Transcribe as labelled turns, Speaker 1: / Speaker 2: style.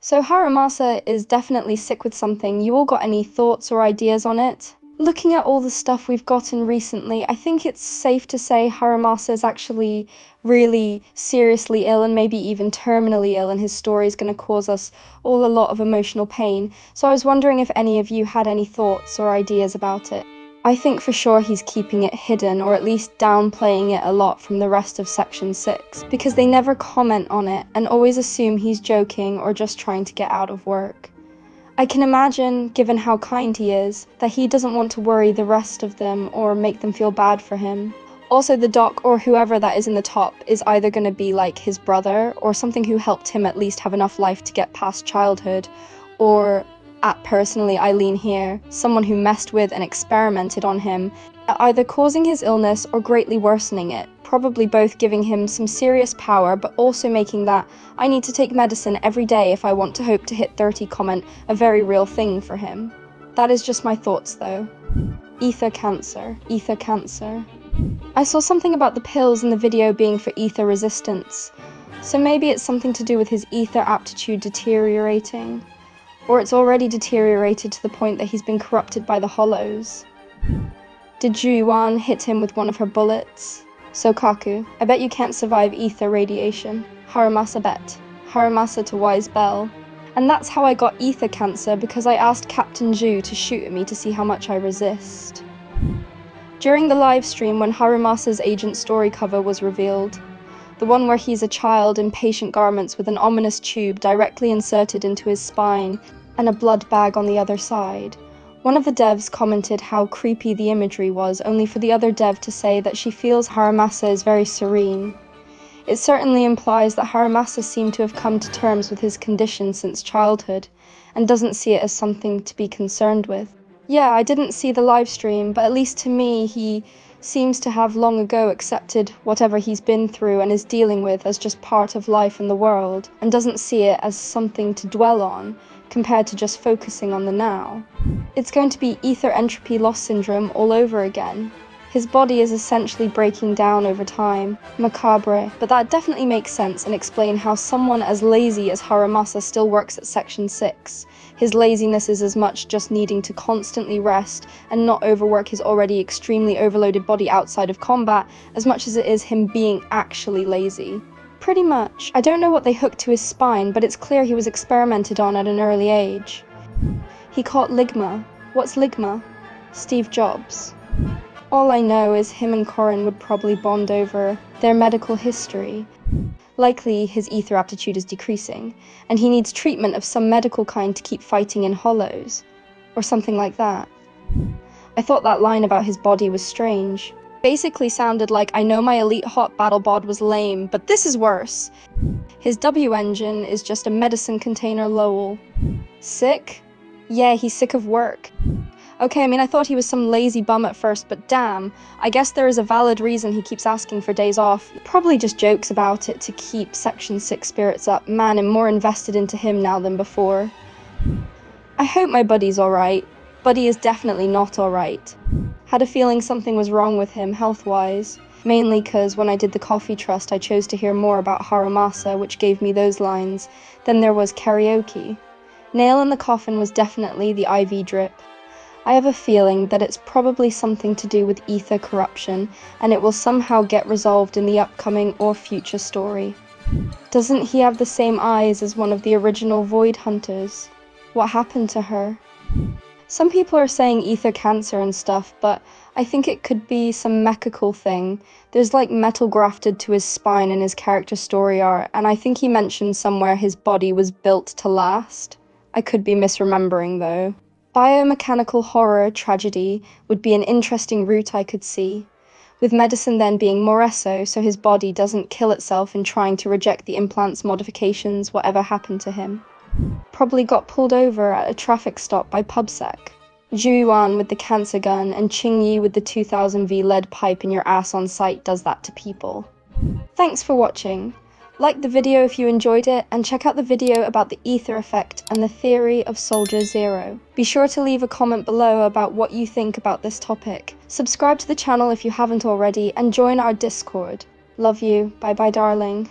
Speaker 1: So Harumasa is definitely sick with something. You all got any thoughts or ideas on it? Looking at all the stuff we've gotten recently, I think it's safe to say Harumasa is actually really seriously ill and maybe even terminally ill, and his story is going to cause us all a lot of emotional pain. So I was wondering if any of you had any thoughts or ideas about it. I think for sure he's keeping it hidden, or at least downplaying it a lot from the rest of Section 6, because they never comment on it and always assume he's joking or just trying to get out of work. I can imagine, given how kind he is, that he doesn't want to worry the rest of them or make them feel bad for him. Also, the doc, or whoever that is in the top, is either going to be like his brother, or something who helped him at least have enough life to get past childhood, or, personally, Eileen here, someone who messed with and experimented on him, either causing his illness or greatly worsening it, probably both giving him some serious power, but also making that "I need to take medicine every day if I want to hope to hit 30" comment a very real thing for him. That is just my thoughts though. Ether cancer. Ether cancer. I saw something about the pills in the video being for ether resistance, so maybe it's something to do with his ether aptitude deteriorating. Or it's already deteriorated to the point that he's been corrupted by the hollows. Did Ju-yuan hit him with one of her bullets? Sokaku, I bet you can't survive ether radiation. Harumasa bet. Harumasa to Wise Bell. And that's how I got ether cancer, because I asked Captain Zhu to shoot at me to see how much I resist. During the live stream when Harumasa's agent story cover was revealed, the one where he's a child in patient garments with an ominous tube directly inserted into his spine and a blood bag on the other side, one of the devs commented how creepy the imagery was, only for the other dev to say that she feels Harumasa is very serene. It certainly implies that Harumasa seemed to have come to terms with his condition since childhood, and doesn't see it as something to be concerned with. Yeah, I didn't see the live stream, but at least to me, he seems to have long ago accepted whatever he's been through and is dealing with as just part of life in the world, and doesn't see it as something to dwell on, compared to just focusing on the now. It's going to be ether entropy loss syndrome all over again. His body is essentially breaking down over time. Macabre, but that definitely makes sense and explains how someone as lazy as Harumasa still works at Section 6. His laziness is as much just needing to constantly rest and not overwork his already extremely overloaded body outside of combat, as much as it is him being actually lazy. Pretty much. I don't know what they hooked to his spine, but it's clear he was experimented on at an early age. He caught Ligma. What's Ligma? Steve Jobs. All I know is him and Corin would probably bond over their medical history. Likely his ether aptitude is decreasing, and he needs treatment of some medical kind to keep fighting in hollows, or something like that. I thought that line about his body was strange. Basically sounded like, I know my elite hot battle bod was lame, but this is worse. His W engine is just a medicine container lol. Sick? Yeah, he's sick of work. Okay, I mean, I thought he was some lazy bum at first, but damn, I guess there is a valid reason he keeps asking for days off. Probably just jokes about it to keep Section 6 spirits up. Man, I'm more invested into him now than before. I hope my buddy's alright. Buddy is definitely not alright. Had a feeling something was wrong with him, health-wise. Mainly because when I did the coffee trust, I chose to hear more about Harumasa, which gave me those lines. Then there was karaoke. Nail in the coffin was definitely the IV drip. I have a feeling that it's probably something to do with ether corruption, and it will somehow get resolved in the upcoming or future story. Doesn't he have the same eyes as one of the original Void Hunters? What happened to her? Some people are saying ether cancer and stuff, but I think it could be some mechanical thing. There's like metal grafted to his spine in his character story art, and I think he mentioned somewhere his body was built to last. I could be misremembering though. Biomechanical horror tragedy would be an interesting route I could see, with medicine then being Moreso so his body doesn't kill itself in trying to reject the implant's modifications, whatever happened to him. Probably got pulled over at a traffic stop by PubSec. Ju-yuan with the cancer gun and Qingyi with the 2000V lead pipe in your ass on sight does that to people. Thanks for watching. Like the video if you enjoyed it, and check out the video about the ether effect and the theory of Soldier Zero. Be sure to leave a comment below about what you think about this topic. Subscribe to the channel if you haven't already, and join our Discord. Love you. Bye bye, darling.